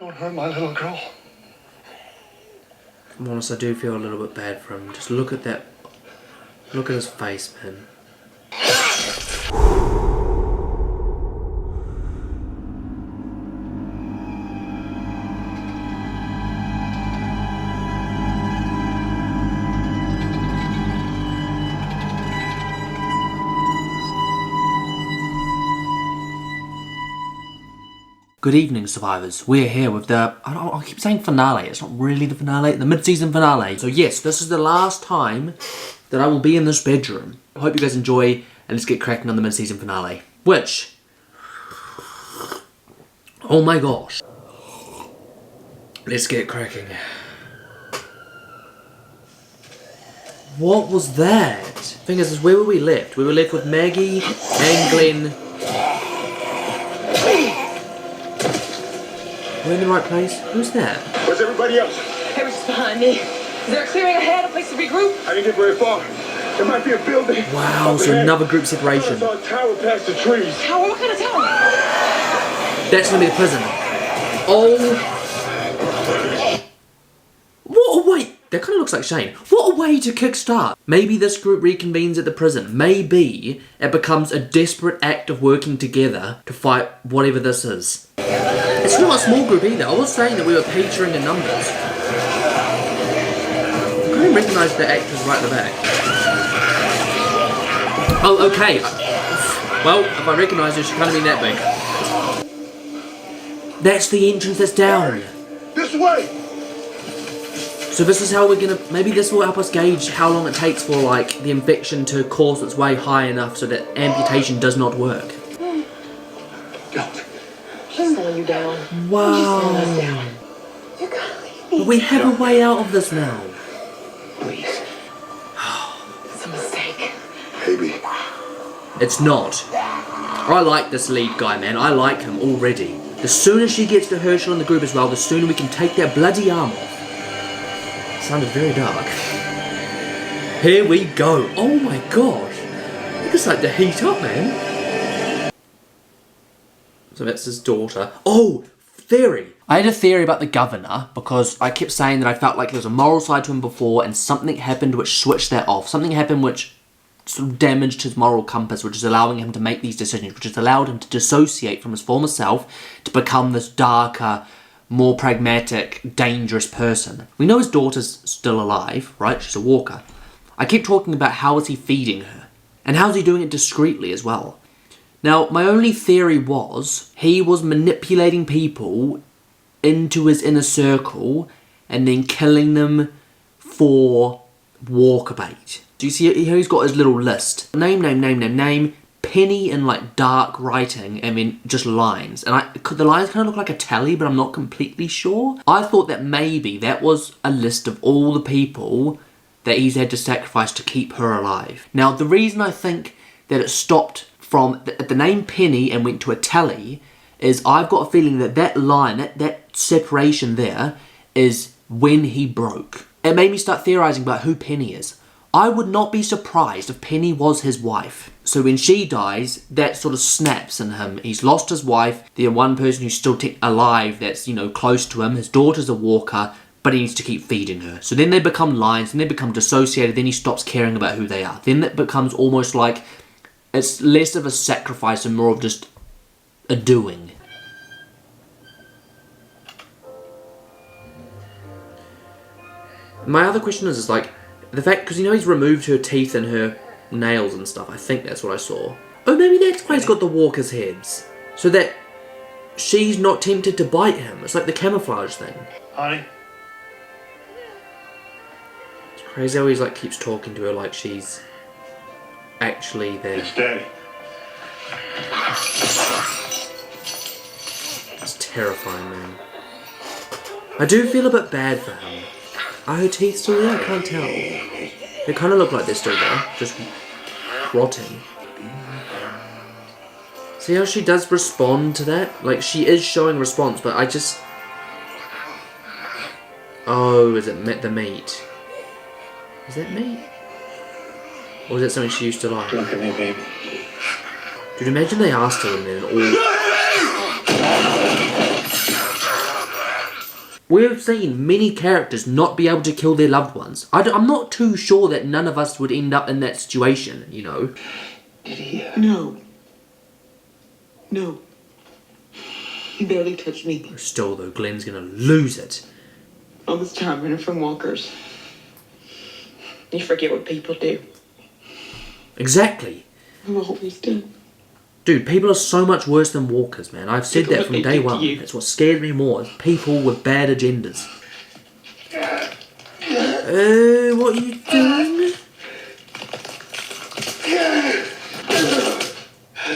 Don't hurt my little girl. To be honest, I do feel a little bit bad for him. Just look at that. Look at his face, man. Good evening, survivors. We're here with the, I keep saying finale, it's not really the finale, the mid-season finale. So yes, this is the last time that I will be in this bedroom. I hope you guys enjoy, and let's get cracking on the mid-season finale. Which, oh my gosh. Let's get cracking. What was that? Thing is, where were we left? We were left with Maggie and Glenn. We're in the right place? Who's that? Where's everybody else? They were just behind me. Is there a clearing ahead, a place to regroup? I didn't get very far. There might be a building. Wow, so another group separation. I saw a tower past the trees. Tower? What kind of tower? That's gonna be the prison. Oh. What a way. That kind of looks like Shane. What a way to kickstart. Maybe this group reconvenes at the prison. Maybe it becomes a desperate act of working together to fight whatever this is. It's not a small group either. I was saying that we were featuring in numbers. I couldn't recognise the actors right in the back. Oh, okay. Well, if I recognise her, she can't have been that big. That's the entrance that's down. This way! So this is how we're gonna, maybe this will help us gauge how long it takes for like the infection to course its way high enough so that amputation does not work. Don't. She's slowing you down. Wow. She's slowing us down. You gotta leave me. But we have a way out of this now. Please. It's a mistake. Maybe. It's not. I like this lead guy, man. I like him already. The sooner she gets to Herschel in the group as well, the sooner we can take that bloody arm off. Sounded very dark. Here we go. Oh my gosh. It's like to heat up, man. So that's his daughter. Oh, theory. I had a theory about the governor because I kept saying that I felt like there was a moral side to him before and something happened which switched that off. Something happened which sort of damaged his moral compass, which is allowing him to make these decisions, which has allowed him to dissociate from his former self to become this darker, more pragmatic, dangerous person. We know his daughter's still alive, right? She's a walker. I keep talking about how is he feeding her? And how's he doing it discreetly as well? Now, my only theory was he was manipulating people into his inner circle and then killing them for walker bait. Do you see here he's got his little list? Name, Penny in like dark writing and then just lines. And the lines kind of look like a tally, but I'm not completely sure. I thought that maybe that was a list of all the people that he's had to sacrifice to keep her alive. Now, the reason I think that it stopped from the name Penny and went to a tally is I've got a feeling that that line, that separation there is when he broke. It made me start theorising about who Penny is. I would not be surprised if Penny was his wife. So when she dies, that sort of snaps in him. He's lost his wife, the one person who's still alive that's, you know, close to him. His daughter's a walker, but he needs to keep feeding her. So then they become lines, and they become dissociated, then he stops caring about who they are. Then it becomes almost like it's less of a sacrifice and more of just a doing. My other question is like, the fact, because you know he's removed her teeth and her nails and stuff. I think that's what I saw. Oh, maybe that's why he's got the walkers' heads. So that she's not tempted to bite him. It's like the camouflage thing. Honey? It's crazy how he's like keeps talking to her like she's actually there. It's Daddy. It's terrifying, man. I do feel a bit bad for him. Are her teeth still there? I can't tell. They kind of look like they're still there, just rotting. See how she does respond to that? Like, she is showing response, but I just... Oh, is it the meat? Is that meat? Or is that something she used to like? Look at me, baby. Dude, imagine they asked her and then all... We've seen many characters not be able to kill their loved ones. I'm not too sure that none of us would end up in that situation, you know. Did he? No. No. He barely touched me. Still, though, Glenn's gonna lose it. All this time running from walkers. You forget what people do. Exactly. I'm always dead. Dude, people are so much worse than walkers, man. I've said Look that what from they day did to one. you. That's what scared me more. Is people with bad agendas. What are you doing?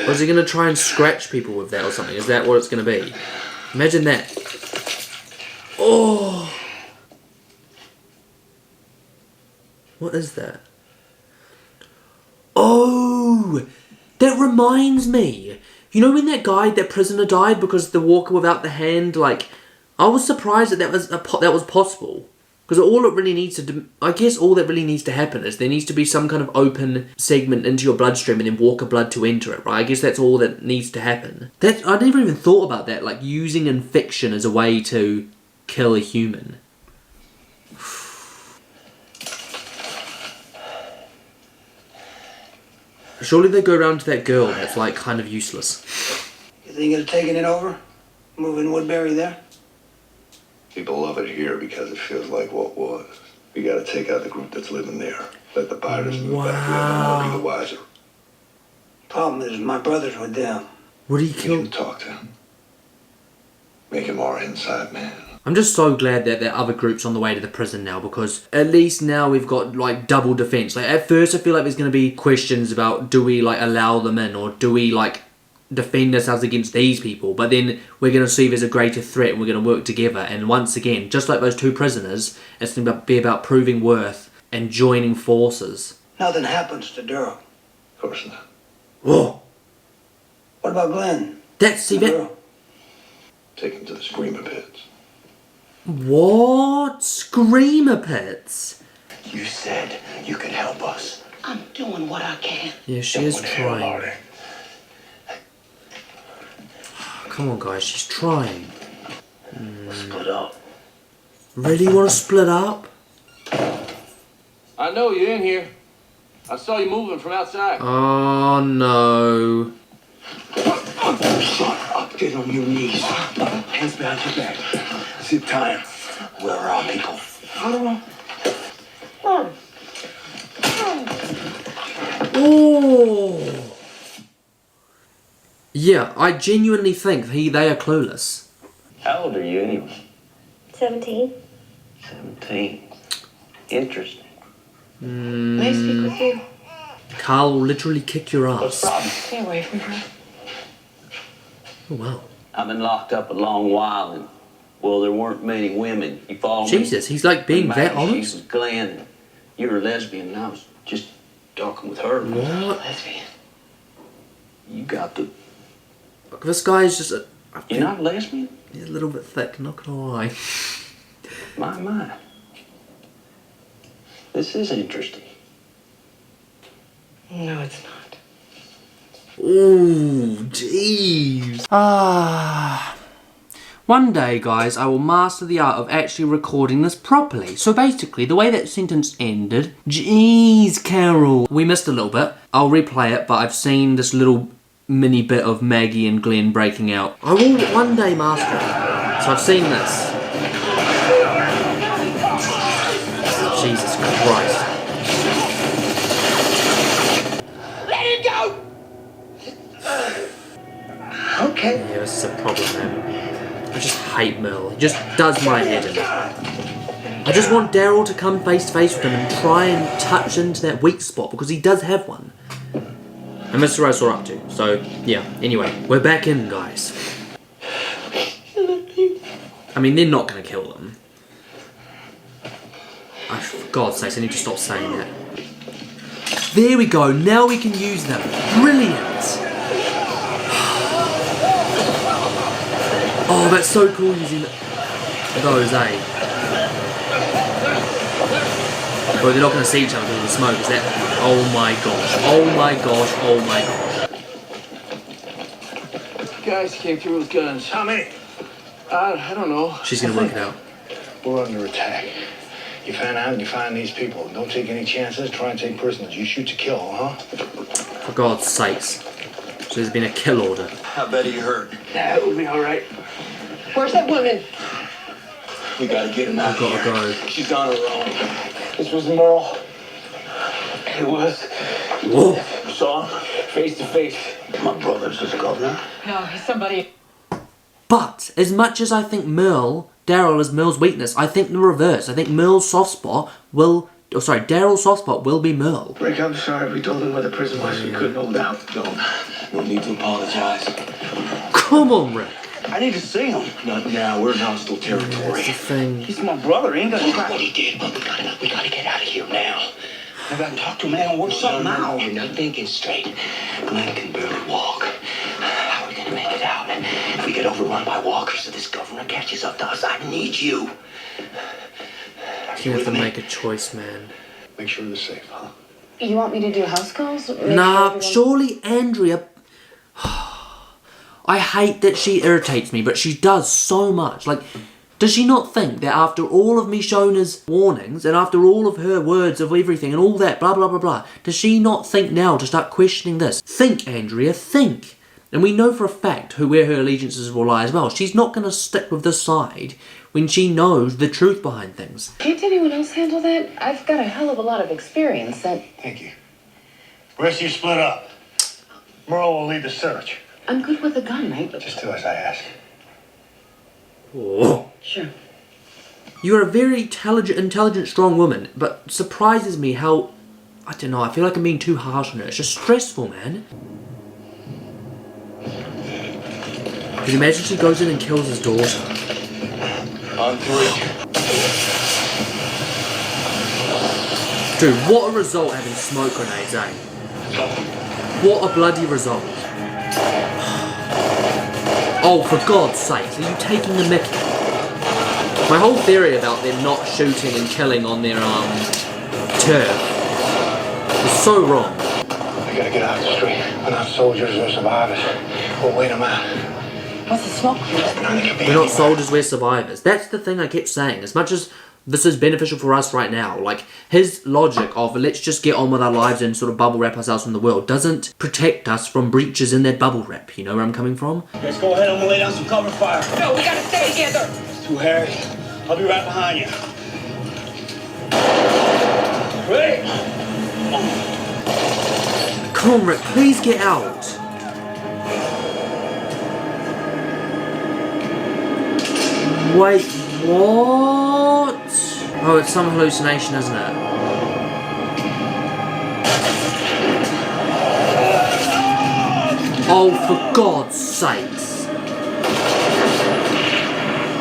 Or is he going to try and scratch people with that or something? Is that what it's going to be? Imagine that. Oh! What is that? Oh! That reminds me. You know when that prisoner died because the walker without the hand, like, I was surprised that that was possible. Because all it really needs to do, I guess all that really needs to happen is there needs to be some kind of open segment into your bloodstream and then walker blood to enter it, right? I guess that's all that needs to happen. I never even thought about that, like using infection as a way to kill a human. Surely they go around to that girl that's like kind of useless. You think of taking it over? Moving Woodbury there? People love it here because it feels like what was. We gotta take out the group that's living there. Let the pirates move back there and we'll be the wiser. Problem is, my brother's with them. Would he You kill? can talk to him. Make him our inside man. I'm just so glad that there are other groups on the way to the prison now, because at least now we've got like double defense. Like at first I feel like there's going to be questions about do we like allow them in or do we like defend ourselves against these people, but then we're going to see there's a greater threat and we're going to work together, and once again, just like those two prisoners, it's going to be about proving worth and joining forces. Nothing happens to Daryl. Of course not. Whoa! What about Glenn? See The that? girl? Take him to the screamer pits. What? Screamer pits? You said you could help us. I'm doing what I can. Yeah, she Then is what the hell are trying. they? Come on guys, she's trying. Split up. Really want to split up? I know you're in here. I saw you moving from outside. Oh no. Shut up. Get on your knees. Hands behind your back. Zip tie him. Where are our people? I don't know. Oh. Yeah, I genuinely think they are clueless. How old are you anyway? 17. 17. Interesting. May I speak with you? Carl will literally kick your ass. Stay away from her. Oh wow. I've been locked up a long while and, well, there weren't many women. You follow me? Jesus, he's like being that She was honest? Glenn. And you were a lesbian and I was just talking with her. What? Lesbian. You got the... Look, this guy is just You're not a lesbian? he's a little bit thick, not gonna lie. My. This is interesting. No, it's not. Ooh, jeez. One day, guys, I will master the art of actually recording this properly. So basically, the way that sentence ended... Jeez, Carol. We missed a little bit. I'll replay it, but I've seen this little mini bit of Maggie and Glenn breaking out. I will one day master it. So I've seen this. Jesus Christ. Okay. Yeah, this is a problem, man. I just hate Merle. He just does my head in. I just want Daryl to come face to face with him and try and touch into that weak spot, because he does have one. And Mr. Rose saw up to. So, yeah. Anyway, we're back in, guys. I mean, they're not going to kill them. For God's sakes, I need to stop saying that. There we go. Now we can use them. Brilliant. Oh, that's so cool using those, eh? But they're not going to see each other through the smoke, is that? Oh my gosh. Oh my gosh. Oh my gosh. Guys came through with guns. How many? I don't know. She's going to work it out. We're under attack. You fan out and you find these people. Don't take any chances. Try and take prisoners. You shoot to kill, huh? For God's sakes. So there's been a kill order. How bad are you hurt? Yeah, it will be all right. Where's that woman? We gotta get him out I've got to go. She's on her own. This was Merle. It was. Whoa. You saw him? Face to face. My brother's his governor. No, he's somebody. But as much as I think Daryl is Merle's weakness, I think the reverse. I think Merle's soft spot will... Oh, sorry, Daryl's soft spot will be Merle. Rick, I'm sorry. We told him where the prison was. We couldn't hold out. No need to apologize. Come on, Rick. I need to see him. Not now. We're in hostile territory. That's the thing. He's my brother. He ain't gonna try. What he did, but we gotta get out of here now. I gotta talk to him, man. Work something out. You're not thinking straight. Glenn can barely walk. How are we gonna make it out? If we get overrun by walkers, if this governor catches up to us, I need you. You have to make a choice, man. Make sure they're safe, huh? You want me to do house calls? Nah, surely Andrea... I hate that she irritates me, but she does so much. Like, does she not think that after all of Michona's warnings, and after all of her words of everything, and all that, blah, blah, blah, blah, does she not think now to start questioning this? Think, Andrea, think. And we know for a fact where her allegiances will lie as well. She's not going to stick with this side when she knows the truth behind things. Can't anyone else handle that? I've got a hell of a lot of experience. Thank you. Rest of you split up. Merle will lead the search. I'm good with a gun, right? Just do as I ask. Oh. Sure. You're a very intelligent, strong woman, but surprises me how... I don't know, I feel like I'm being too harsh on her. It's just stressful, man. Could you imagine she goes in and kills his daughter? On three. Dude, what a result having smoke grenades, eh? What a bloody result. Oh, for God's sake, are you taking the mickey? My whole theory about them not shooting and killing on their, turf is so wrong. We gotta get out the street. We're not soldiers, we're survivors. We'll wait them out. What's the smoke? We're not soldiers, we're survivors. That's the thing I kept saying. As much as this is beneficial for us right now, like, his logic of let's just get on with our lives and sort of bubble wrap ourselves from the world doesn't protect us from breaches in that bubble wrap. You know where I'm coming from? Let's go ahead. I'm gonna lay down some cover fire. No, we gotta stay together. It's too hairy. I'll be right behind you. Ready? Come on, Rick, please get out. Wait, what? Oh, it's some hallucination, isn't it? Oh, for God's sakes.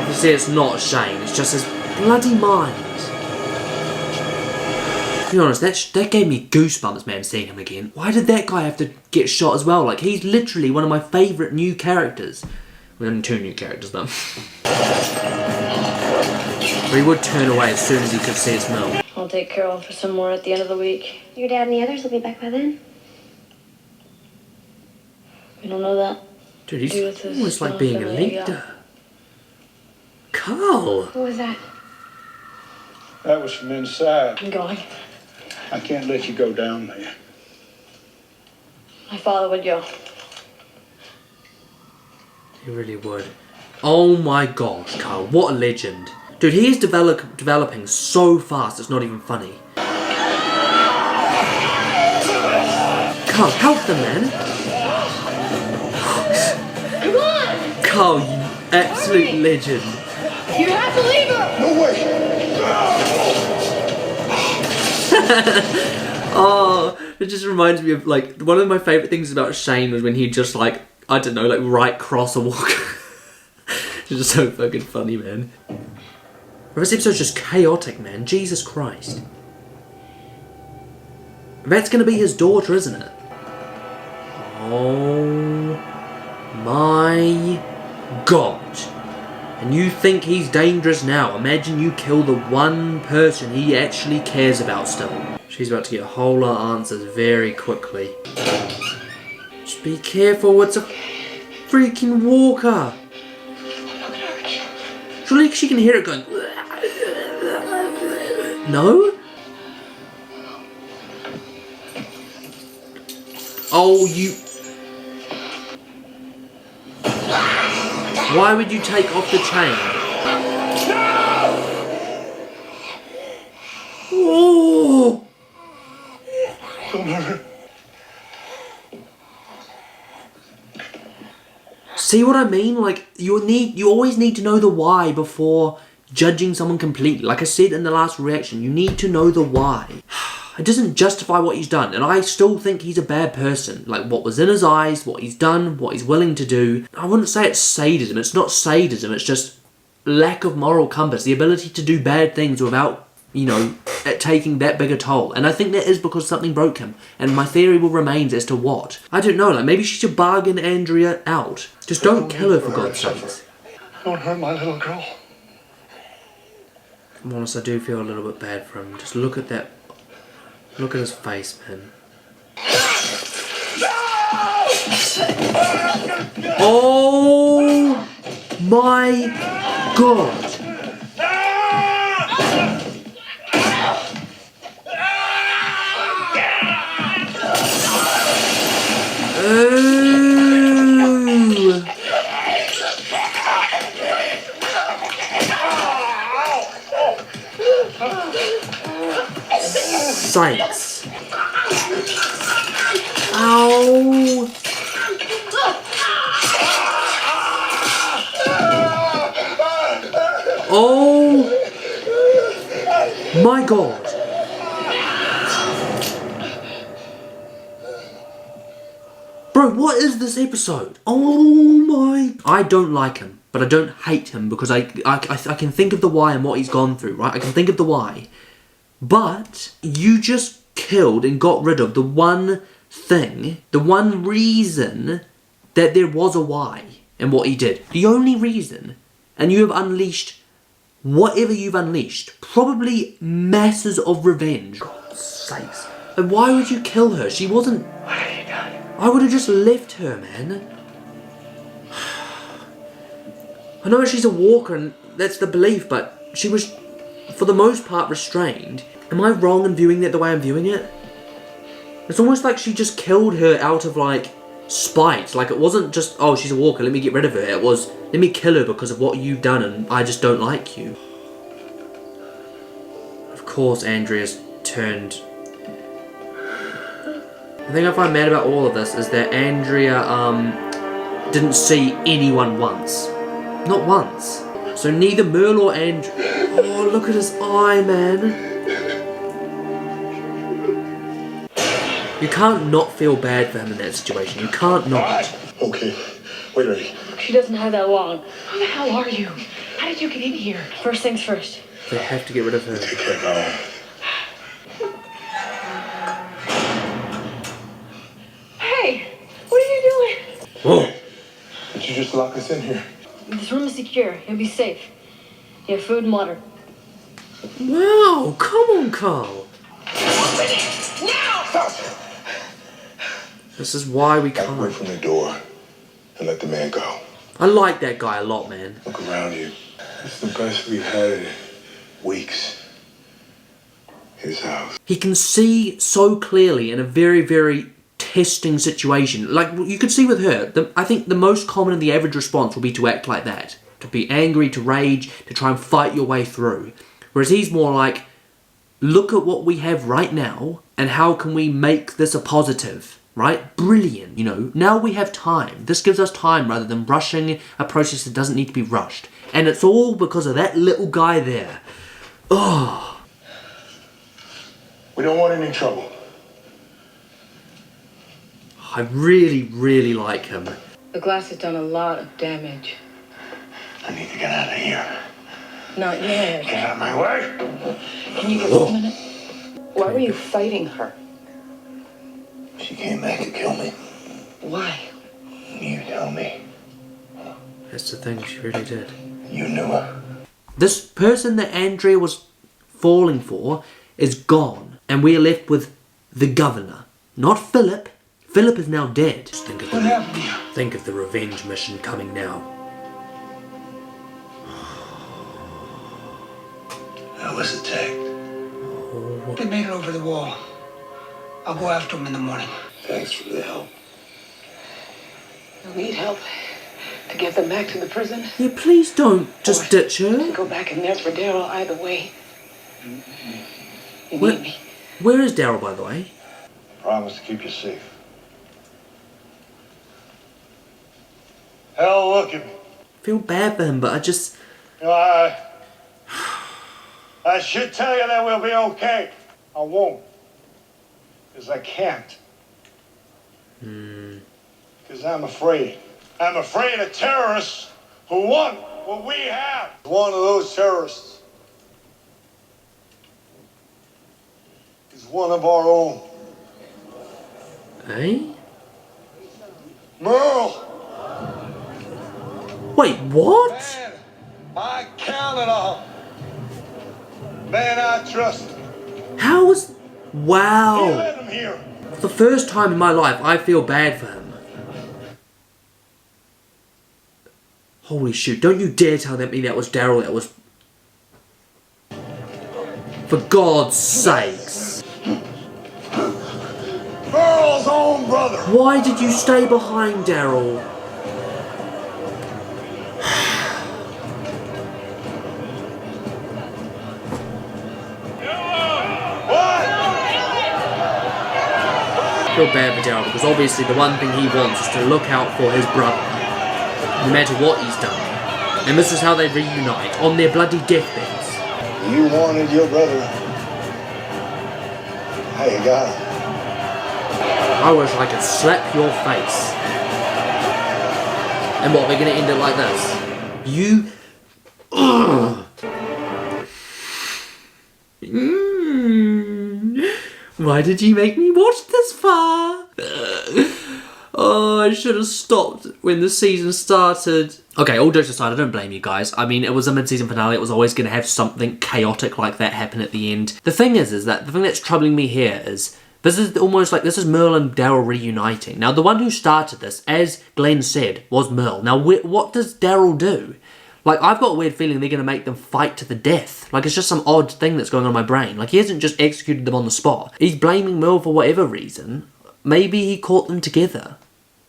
You see, it's not Shane, it's just his bloody mind. To be honest, that gave me goosebumps, man, seeing him again. Why did that guy have to get shot as well? Like, he's literally one of my favourite new characters. We're only 2 new characters, though. But he would turn away as soon as he could see his mill. I'll take Carol for some more at the end of the week. Your dad and the others will be back by then. We don't know that. Dude, he's Do with this almost like small being a family I got. leader. Carl! Who was that? That was from inside. I'm going. I can't let you go down there. My father would go. He really would. Oh my God, Carl, what a legend. Dude, he is developing so fast, it's not even funny. Carl, help them, man. Come on! Carl, you absolute legend. You have to leave her! No way! Oh, it just reminds me of, like, one of my favourite things about Shane was when he'd just, like, I don't know, like, right cross a walk. It's just so fucking funny, man. This episode's just chaotic, man. Jesus Christ. That's gonna be his daughter, isn't it? Oh my God. And you think he's dangerous now. Imagine you kill the one person he actually cares about still. She's about to get a whole lot of answers very quickly. Just be careful, it's a freaking walker. Surely she can hear it going. No? Oh, you... Why would you take off the chain? Oh! See what I mean? Like, you always need to know the why before judging someone completely. Like I said in the last reaction, you need to know the why. It doesn't justify what he's done, and I still think he's a bad person. Like, what was in his eyes, what he's done, what he's willing to do. I wouldn't say it's sadism. It's not sadism. It's just lack of moral compass. The ability to do bad things without, you know, it taking that big a toll. And I think that is because something broke him. And my theory will remain as to what. I don't know. Like, maybe she should bargain Andrea out. Just don't kill her, for God's sakes. Don't hurt my little girl. I'm honest, I do feel a little bit bad for him. Just look at that. Look at his face, man. Oh my God. Ooh. Sights. Ow. Oh my God. Bro, what is this episode? Oh my... I don't like him, but I don't hate him because I can think of the why and what he's gone through, right? I can think of the why. But you just killed and got rid of the one thing, the one reason that there was a why in what he did. The only reason. And you have unleashed whatever you've unleashed. Probably masses of revenge. God's sakes. And why would you kill her? She wasn't... What have you done? I would have just left her, man. I know she's a walker and that's the belief, but she was, for the most part, restrained. Am I wrong in viewing that the way I'm viewing it? It's almost like she just killed her out of, like, spite. Like, it wasn't just, oh, she's a walker, let me get rid of her. It was, let me kill her because of what you've done and I just don't like you. Of course, Andrea's turned... The thing I find mad about all of this is that Andrea, didn't see anyone once. Not once. So neither Merle or Andrea... Oh, look at his eye, man. You can't not feel bad for him in that situation. You can't not. Okay, wait, ready. She doesn't have that long. Who the hell are you? How did you get in here? First things first. They have to get rid of her. Take care now. Hey, what are you doing? Whoa. Did you just lock us in here? This room is secure. You'll be safe. You have food and water. Wow, come on, Carl. Now! This is why we Back away can't. from the door and let the man go. I like that guy a lot, man. Look around you. It's the best we've had in weeks. His house. He can see so clearly in a very, very testing situation. Like, you could see with her, I think the most common and the average response will be to act like that. To be angry, to rage, to try and fight your way through. Whereas he's more like, look at what we have right now, and how can we make this a positive, right? Brilliant, you know. Now we have time. This gives us time rather than rushing a process that doesn't need to be rushed. And it's all because of that little guy there. Oh. We don't want any trouble. I really, really like him. The glass has done a lot of damage. I need to get out of here. Not yet. Get out of my way. Can you give us a minute? Why were you fighting her? She came back to kill me. Why? You tell me. That's the thing, she really did. You knew her. This person that Andrea was falling for is gone. And we are left with the governor. Not Philip. Philip is now dead. Just think of think of the revenge mission coming now. was attacked. They made it over the wall. I'll go after them in the morning. Thanks for the help. You'll need help to get them back to the prison. Yeah, please don't just ditch her. Go back in there for Daryl either way. You Where- need me. Where is Daryl, by the way? Promise to keep you safe. Hell, look at me. Feel bad for him, but I just... You know, I should tell you that we'll be okay. I won't. Because I can't. Because I'm afraid. I'm afraid of terrorists who want what we have. One of those terrorists is one of our own. Eh? Merle! Wait, what? Man, I Canada. Man, I trust. How was... He Wow. let him here. For the first time in my life, I feel bad for him. Holy shoot, don't you dare tell me that was Daryl, that was... For God's sakes. Merle's own brother. Why did you stay behind, Daryl? I feel bad for Daryl because obviously the one thing he wants is to look out for his brother, no matter what he's done. And this is how they reunite, on their bloody deathbeds. You wanted your brother. Now you got him. I wish I could slap your face. And what, we're gonna end it like this? You... Ugh. Why did you make me watch this far? Oh, I should have stopped when the season started. Okay, all jokes aside, I don't blame you guys. I mean, it was a mid-season finale. It was always going to have something chaotic like that happen at the end. The thing is that the thing that's troubling me here is this is almost like this is Merle and Daryl reuniting. Now, the one who started this, as Glenn said, was Merle. Now, what does Daryl do? Like, I've got a weird feeling they're going to make them fight to the death. Like, it's just some odd thing that's going on in my brain. Like, he hasn't just executed them on the spot. He's blaming Merle for whatever reason. Maybe he caught them together.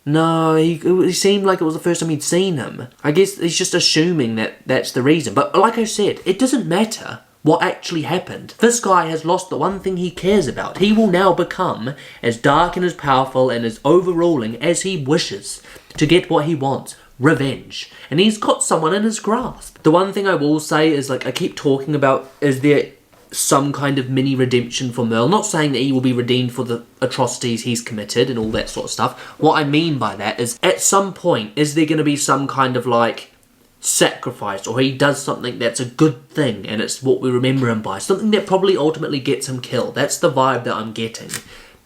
No, he seemed like it was the first time he'd seen him. I guess he's just assuming that that's the reason. But like I said, it doesn't matter what actually happened. This guy has lost the one thing he cares about. He will now become as dark and as powerful and as overruling as he wishes to get what he wants. Revenge. And he's got someone in his grasp. The one thing I will say is, like, I keep talking about, is there some kind of mini redemption for Merle? Not saying that he will be redeemed for the atrocities he's committed and all that sort of stuff. What I mean by that is, at some point, is there going to be some kind of, like, sacrifice, or he does something that's a good thing and it's what we remember him by? Something that probably ultimately gets him killed. That's the vibe that I'm getting.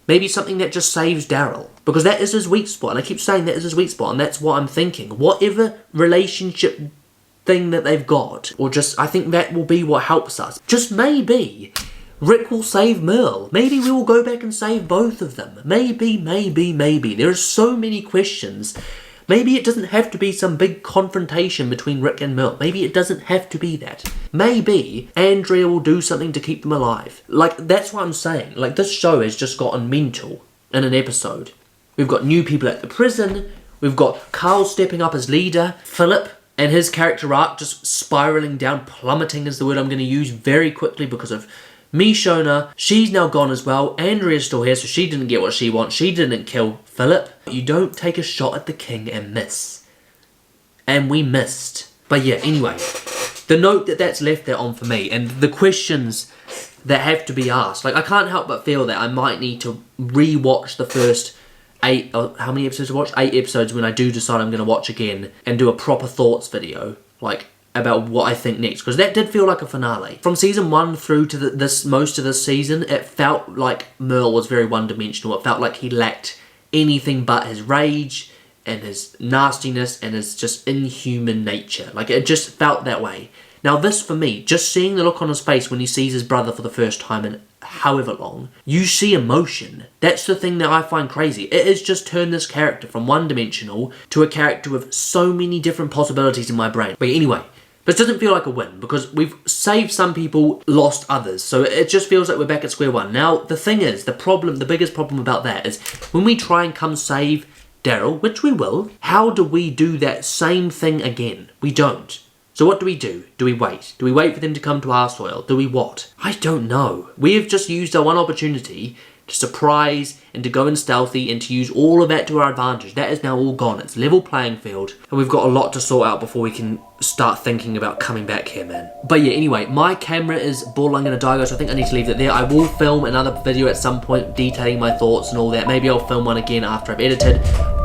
Maybe something that just saves Daryl. Because that is his weak spot. And I keep saying that is his weak spot. And that's what I'm thinking. Whatever relationship thing that they've got. Or just, I think that will be what helps us. Just maybe Rick will save Merle. Maybe we will go back and save both of them. Maybe. There are so many questions. Maybe it doesn't have to be some big confrontation between Rick and Merle. Maybe it doesn't have to be that. Maybe Andrea will do something to keep them alive. Like, that's what I'm saying. Like, this show has just gotten mental in an episode. We've got new people at the prison. We've got Carl stepping up as leader. Philip and his character arc just spiraling down. Plummeting is the word I'm going to use very quickly because of Michonne. She's now gone as well. Andrea's still here, so she didn't get what she wants. She didn't kill Philip. You don't take a shot at the king and miss. And we missed. But yeah, anyway. The note that's left there on for me, and the questions that have to be asked. Like, I can't help but feel that I might need to re-watch the first 8, or how many episodes I watched? 8 episodes when I do decide I'm going to watch again and do a proper thoughts video. Like, about what I think next, because that did feel like a finale. From season 1 through to most of this season, it felt like Merle was very one-dimensional. It felt like he lacked anything but his rage and his nastiness and his just inhuman nature. Like, it just felt that way. Now this, for me, just seeing the look on his face when he sees his brother for the first time in however long, you see emotion. That's the thing that I find crazy. It has just turned this character from one-dimensional to a character with so many different possibilities in my brain. But anyway, But it doesn't feel like a win because we've saved some people, lost others. So it just feels like we're back at square one. Now, the thing is, the biggest problem about that is when we try and come save Daryl, which we will, how do we do that same thing again? We don't. So what do? Do we wait? Do we wait for them to come to our soil? Do we what? I don't know. We have just used our one opportunity to surprise and to go in stealthy and to use all of that to our advantage. That is now all gone. It's level playing field and we've got a lot to sort out before we can start thinking about coming back here, man. But yeah, anyway, my camera is borderline gonna die, guys, so I think I need to leave it there. I will film another video at some point detailing my thoughts and all that. Maybe I'll film one again after I've edited.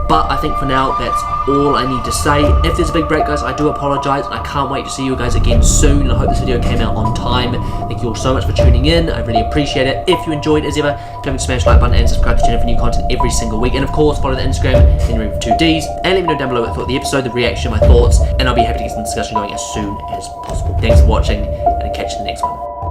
But I think for now, that's all I need to say. If there's a big break, guys, I do apologise, and I can't wait to see you guys again soon, and I hope this video came out on time. Thank you all so much for tuning in. I really appreciate it. If you enjoyed, as ever, don't forget to smash the like button and subscribe to channel for new content every single week. And of course, follow the Instagram, henry2ds, and let me know down below what you thought of the episode, the reaction, my thoughts, and I'll be happy to get some discussion going as soon as possible. Thanks for watching, and I'll catch you in the next one.